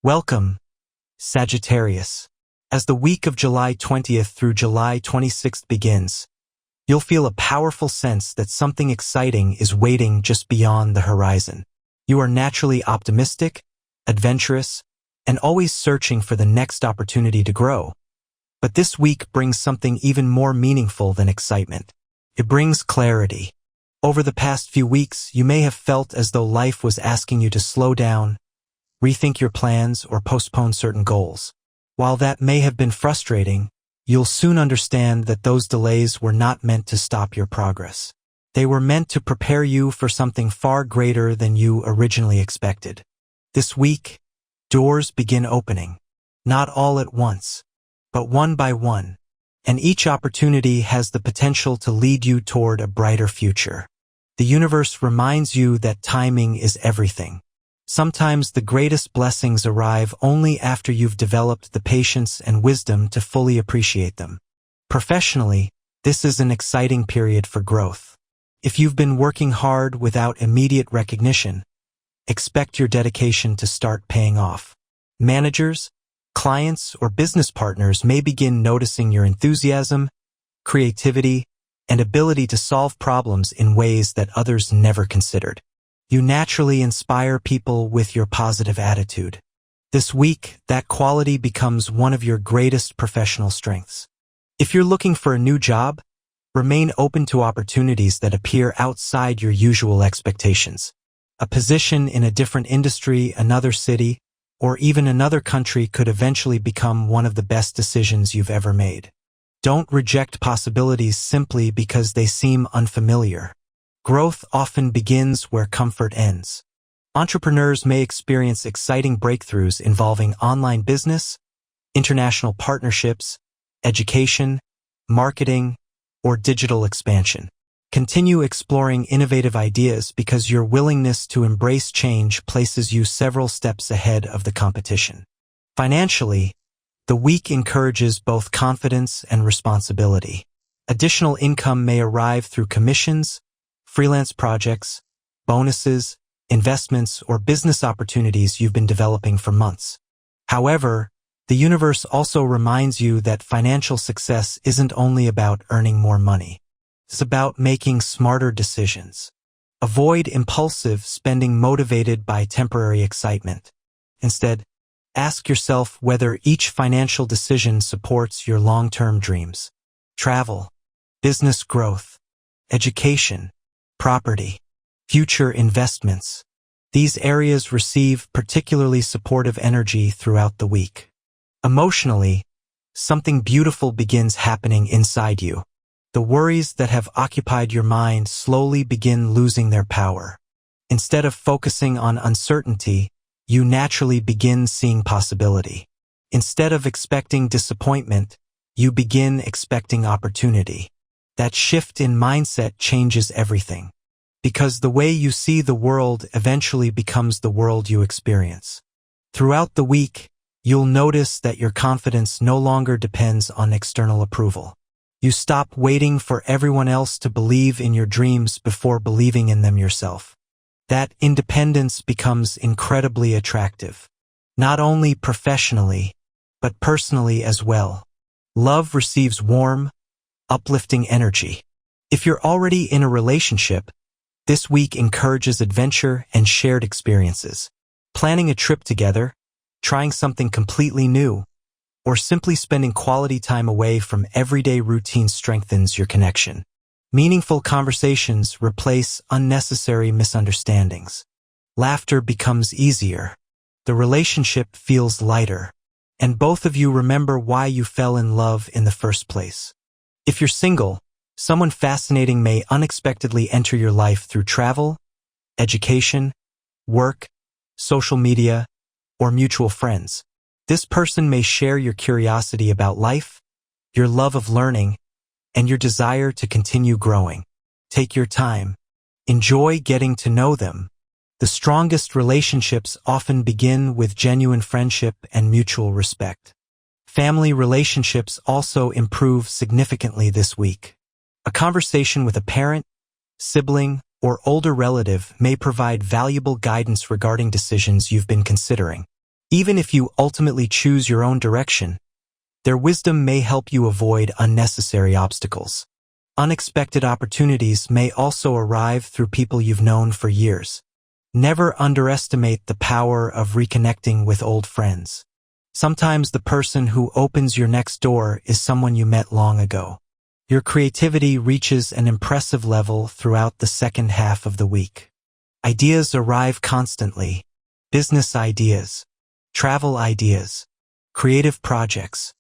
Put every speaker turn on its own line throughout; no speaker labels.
Welcome, Sagittarius. As the week of July 20th through July 26th begins, you'll feel a powerful sense that something exciting is waiting just beyond the horizon. You are naturally optimistic, adventurous, and always searching for the next opportunity to grow. But this week brings something even more meaningful than excitement. It brings clarity. Over the past few weeks, you may have felt as though life was asking you to slow down, rethink your plans, or postpone certain goals. While that may have been frustrating, you'll soon understand that those delays were not meant to stop your progress. They were meant to prepare you for something far greater than you originally expected. This week, doors begin opening, not all at once, but one by one, and each opportunity has the potential to lead you toward a brighter future. The universe reminds you that timing is everything. Sometimes the greatest blessings arrive only after you've developed the patience and wisdom to fully appreciate them. Professionally, this is an exciting period for growth. If you've been working hard without immediate recognition, expect your dedication to start paying off. Managers, clients, or business partners may begin noticing your enthusiasm, creativity, and ability to solve problems in ways that others never considered. You naturally inspire people with your positive attitude. This week, that quality becomes one of your greatest professional strengths. If you're looking for a new job, remain open to opportunities that appear outside your usual expectations. A position in a different industry, another city, or even another country could eventually become one of the best decisions you've ever made. Don't reject possibilities simply because they seem unfamiliar. Growth often begins where comfort ends. Entrepreneurs may experience exciting breakthroughs involving online business, international partnerships, education, marketing, or digital expansion. Continue exploring innovative ideas because your willingness to embrace change places you several steps ahead of the competition. Financially, the week encourages both confidence and responsibility. Additional income may arrive through commissions, freelance projects, bonuses, investments, or business opportunities you've been developing for months. However, the universe also reminds you that financial success isn't only about earning more money. It's about making smarter decisions. Avoid impulsive spending motivated by temporary excitement. Instead, ask yourself whether each financial decision supports your long-term dreams. Travel, business growth, education, property, future investments. These areas receive particularly supportive energy throughout the week. Emotionally, something beautiful begins happening inside you. The worries that have occupied your mind slowly begin losing their power. Instead of focusing on uncertainty, you naturally begin seeing possibility. Instead of expecting disappointment, you begin expecting opportunity. That shift in mindset changes everything, because the way you see the world eventually becomes the world you experience. Throughout the week, you'll notice that your confidence no longer depends on external approval. You stop waiting for everyone else to believe in your dreams before believing in them yourself. That independence becomes incredibly attractive, not only professionally, but personally as well. Love receives warm, uplifting energy. If you're already in a relationship, this week encourages adventure and shared experiences. Planning a trip together, trying something completely new, or simply spending quality time away from everyday routine strengthens your connection. Meaningful conversations replace unnecessary misunderstandings. Laughter becomes easier. The relationship feels lighter, and both of you remember why you fell in love in the first place. If you're single, someone fascinating may unexpectedly enter your life through travel, education, work, social media, or mutual friends. This person may share your curiosity about life, your love of learning, and your desire to continue growing. Take your time. Enjoy getting to know them. The strongest relationships often begin with genuine friendship and mutual respect. Family relationships also improve significantly this week. A conversation with a parent, sibling, or older relative may provide valuable guidance regarding decisions you've been considering. Even if you ultimately choose your own direction, their wisdom may help you avoid unnecessary obstacles. Unexpected opportunities may also arrive through people you've known for years. Never underestimate the power of reconnecting with old friends. Sometimes the person who opens your next door is someone you met long ago. Your creativity reaches an impressive level throughout the second half of the week. Ideas arrive constantly. Business ideas, travel ideas, creative projects,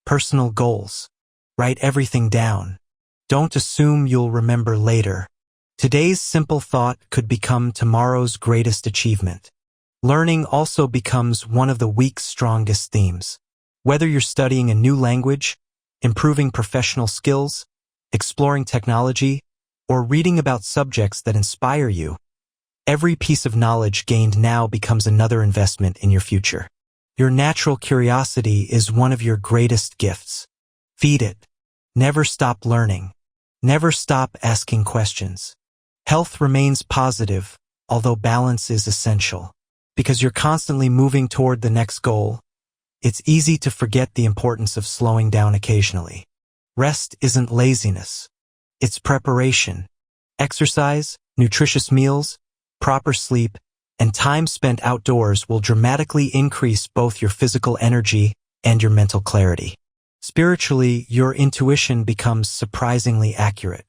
personal goals. Write everything down. Don't assume you'll remember later. Today's simple thought could become tomorrow's greatest achievement. Learning also becomes one of the week's strongest themes. Whether you're studying a new language, improving professional skills, exploring technology, or reading about subjects that inspire you, every piece of knowledge gained now becomes another investment in your future. Your natural curiosity is one of your greatest gifts. Feed it. Never stop learning. Never stop asking questions. Health remains positive, although balance is essential. Because you're constantly moving toward the next goal, it's easy to forget the importance of slowing down occasionally. Rest isn't laziness. It's preparation. Exercise, nutritious meals, proper sleep, and time spent outdoors will dramatically increase both your physical energy and your mental clarity. Spiritually, your intuition becomes surprisingly accurate.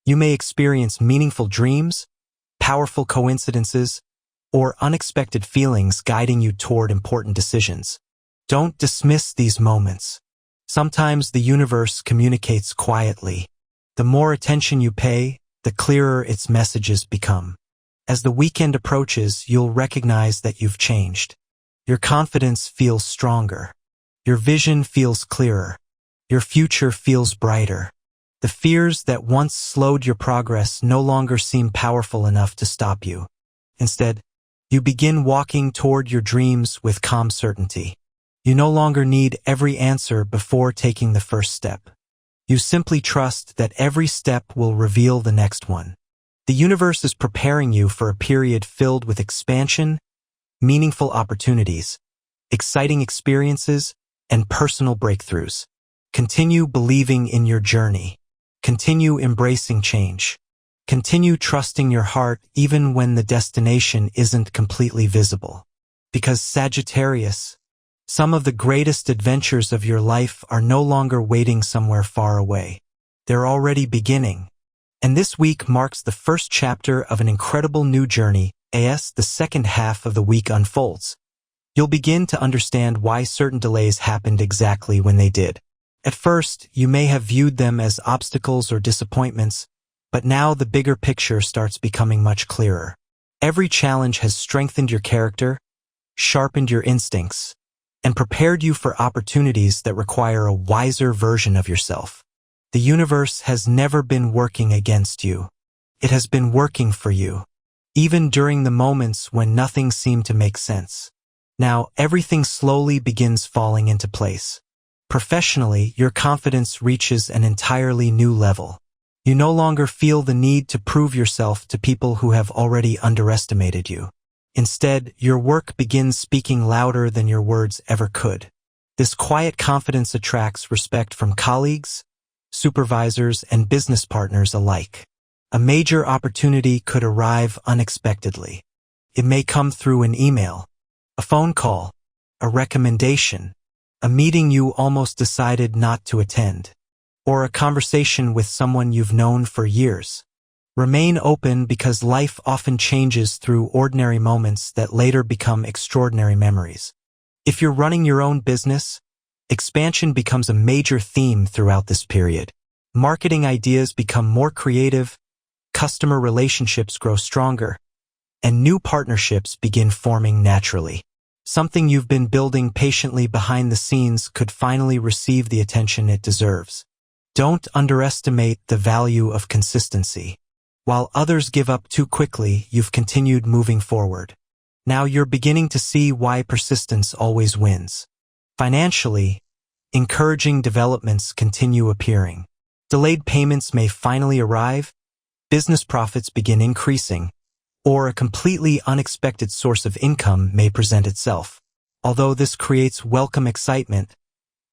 You may experience meaningful dreams, powerful coincidences, or unexpected feelings guiding you toward important decisions. Don't dismiss these moments. Sometimes the universe communicates quietly. The more attention you pay, the clearer its messages become. As the weekend approaches, you'll recognize that you've changed. Your confidence feels stronger. Your vision feels clearer. Your future feels brighter. The fears that once slowed your progress no longer seem powerful enough to stop you. Instead, you begin walking toward your dreams with calm certainty. You no longer need every answer before taking the first step. You simply trust that every step will reveal the next one. The universe is preparing you for a period filled with expansion, meaningful opportunities, exciting experiences, and personal breakthroughs. Continue believing in your journey. Continue embracing change. Continue trusting your heart even when the destination isn't completely visible. Because Sagittarius, some of the greatest adventures of your life are no longer waiting somewhere far away. They're already beginning. And this week marks the first chapter of an incredible new journey. As the second half of the week unfolds, you'll begin to understand why certain delays happened exactly when they did. At first, you may have viewed them as obstacles or disappointments, but now the bigger picture starts becoming much clearer. Every challenge has strengthened your character, sharpened your instincts, and prepared you for opportunities that require a wiser version of yourself. The universe has never been working against you. It has been working for you, even during the moments when nothing seemed to make sense. Now, everything slowly begins falling into place. Professionally, your confidence reaches an entirely new level. You no longer feel the need to prove yourself to people who have already underestimated you. Instead, your work begins speaking louder than your words ever could. This quiet confidence attracts respect from colleagues, supervisors, and business partners alike. A major opportunity could arrive unexpectedly. It may come through an email, a phone call, a recommendation, a meeting you almost decided not to attend, or a conversation with someone you've known for years. Remain open because life often changes through ordinary moments that later become extraordinary memories. If you're running your own business, expansion becomes a major theme throughout this period. Marketing ideas become more creative, customer relationships grow stronger, and new partnerships begin forming naturally. Something you've been building patiently behind the scenes could finally receive the attention it deserves. Don't underestimate the value of consistency. While others give up too quickly, you've continued moving forward. Now you're beginning to see why persistence always wins. Financially, encouraging developments continue appearing. Delayed payments may finally arrive, business profits begin increasing, or a completely unexpected source of income may present itself. Although this creates welcome excitement,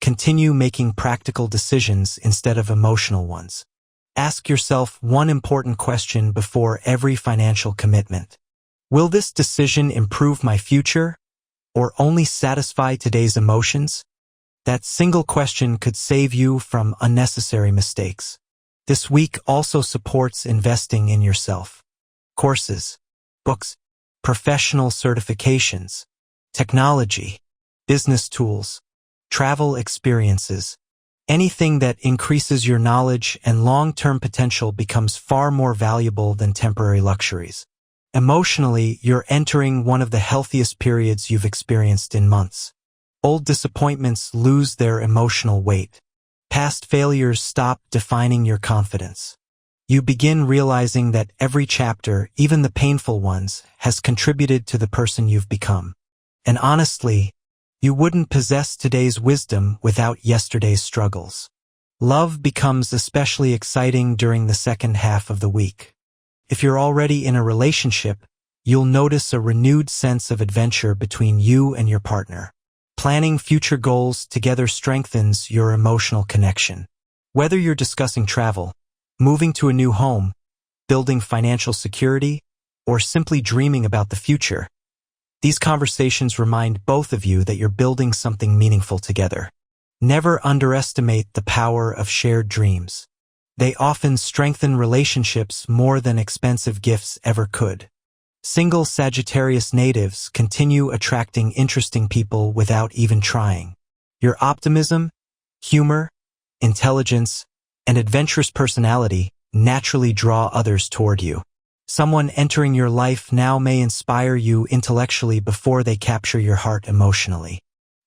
continue making practical decisions instead of emotional ones. Ask yourself one important question before every financial commitment. Will this decision improve my future, or only satisfy today's emotions? That single question could save you from unnecessary mistakes. This week also supports investing in yourself. Courses, books, professional certifications, technology, business tools, travel experiences. Anything that increases your knowledge and long-term potential becomes far more valuable than temporary luxuries. Emotionally, you're entering one of the healthiest periods you've experienced in months. Old disappointments lose their emotional weight. Past failures stop defining your confidence. You begin realizing that every chapter, even the painful ones, has contributed to the person you've become. And honestly, you wouldn't possess today's wisdom without yesterday's struggles. Love becomes especially exciting during the second half of the week. If you're already in a relationship, you'll notice a renewed sense of adventure between you and your partner. Planning future goals together strengthens your emotional connection. Whether you're discussing travel, moving to a new home, building financial security, or simply dreaming about the future, these conversations remind both of you that you're building something meaningful together. Never underestimate the power of shared dreams. They often strengthen relationships more than expensive gifts ever could. Single Sagittarius natives continue attracting interesting people without even trying. Your optimism, humor, intelligence, and adventurous personality naturally draw others toward you. Someone entering your life now may inspire you intellectually before they capture your heart emotionally.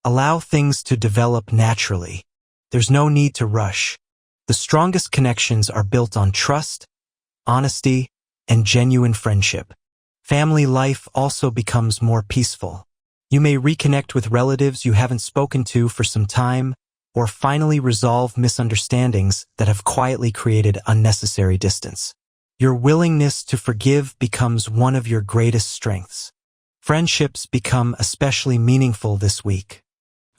Allow things to develop naturally. There's no need to rush. The strongest connections are built on trust, honesty, and genuine friendship. Family life also becomes more peaceful. You may reconnect with relatives you haven't spoken to for some time, or finally resolve misunderstandings that have quietly created unnecessary distance. Your willingness to forgive becomes one of your greatest strengths. Friendships become especially meaningful this week.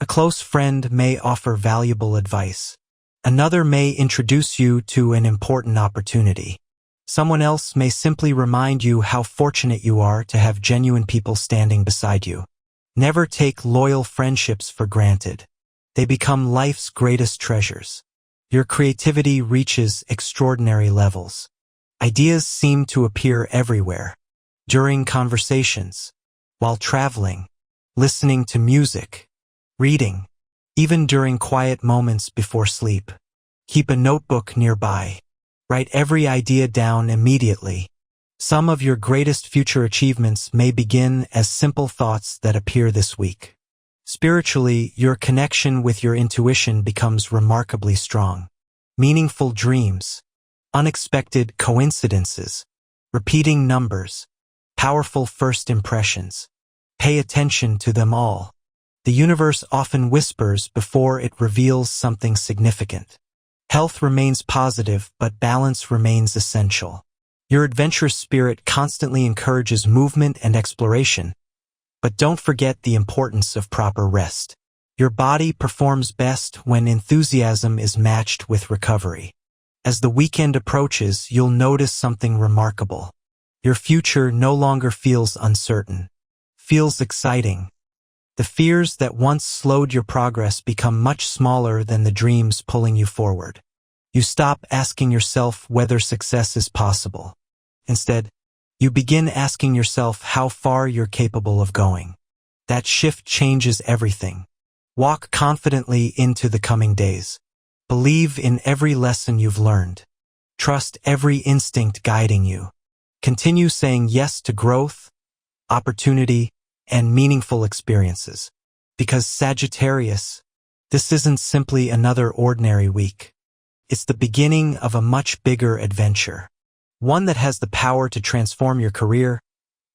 A close friend may offer valuable advice. Another may introduce you to an important opportunity. Someone else may simply remind you how fortunate you are to have genuine people standing beside you. Never take loyal friendships for granted. They become life's greatest treasures. Your creativity reaches extraordinary levels. Ideas seem to appear everywhere. During conversations, while traveling, listening to music, reading, even during quiet moments before sleep. Keep a notebook nearby. Write every idea down immediately. Some of your greatest future achievements may begin as simple thoughts that appear this week. Spiritually, your connection with your intuition becomes remarkably strong. Meaningful dreams, unexpected coincidences, repeating numbers, powerful first impressions. Pay attention to them all. The universe often whispers before it reveals something significant. Health remains positive, but balance remains essential. Your adventurous spirit constantly encourages movement and exploration, but don't forget the importance of proper rest. Your body performs best when enthusiasm is matched with recovery. As the weekend approaches, you'll notice something remarkable. Your future no longer feels uncertain. Feels exciting. The fears that once slowed your progress become much smaller than the dreams pulling you forward. You stop asking yourself whether success is possible. Instead, you begin asking yourself how far you're capable of going. That shift changes everything. Walk confidently into the coming days. Believe in every lesson you've learned. Trust every instinct guiding you. Continue saying yes to growth, opportunity, and meaningful experiences. Because Sagittarius, this isn't simply another ordinary week. It's the beginning of a much bigger adventure. One that has the power to transform your career,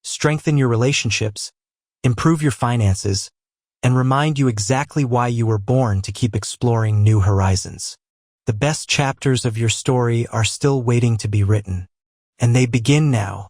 strengthen your relationships, improve your finances, and remind you exactly why you were born to keep exploring new horizons. The best chapters of your story are still waiting to be written, and they begin now.